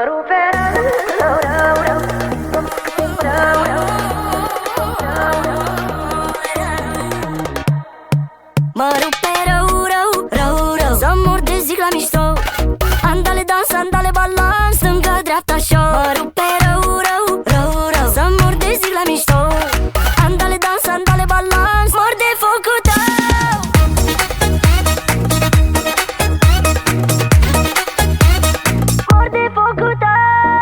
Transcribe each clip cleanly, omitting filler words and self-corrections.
rupe rău, rău, rău, rău, rău. Mă rupe rău, rău, rău, rău, să mor de zic la mișto. Andale dans, andale balans, stânga-dreapta show. Mă rupe rău, rău, rău, rău, să mor de zic la mișto. Andale dans, andale balans, mor de focul tău. Mor de focul tău.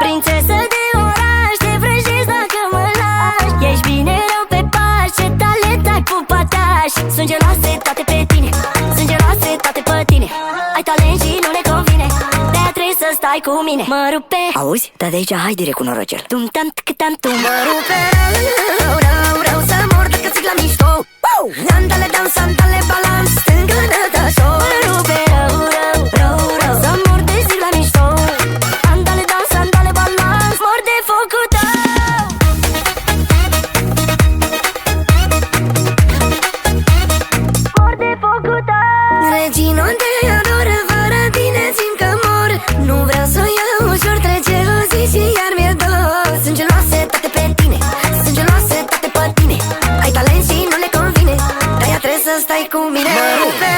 Prințesă de oraș, te vrăjesc dacă mă lași. Ești bine rău pe pași, ce talent ai pupataș. Sunt geloase toate pe tine, sunt geloase toate pe tine. Ai talent și nu ne convine, de-aia trebuie să stai cu mine. Mă rupe. Auzi? Da de aici hai direct cu norocel. Tum-tam, tic-tam, tum. Mă rupe rău, rău, rău, să mor dacă zic la mișto. Andale dans, andale balans, stânga-dreapta show. Mă rupe rău, rău, rău, rău, să mor de zic la mișto. Andale dans, andale balans, mor de focul tău. Mor de focul tău. Regina te adoră, fără tine simt că mor. Nu vreau să iau ușor, trece o zi și iar mi-e dor. Sunt geloase toate pe tine, sunt geloase toate pe tine. Ai talent și nu le convine, de-aia trebuie să stai cu mine. Mă rupe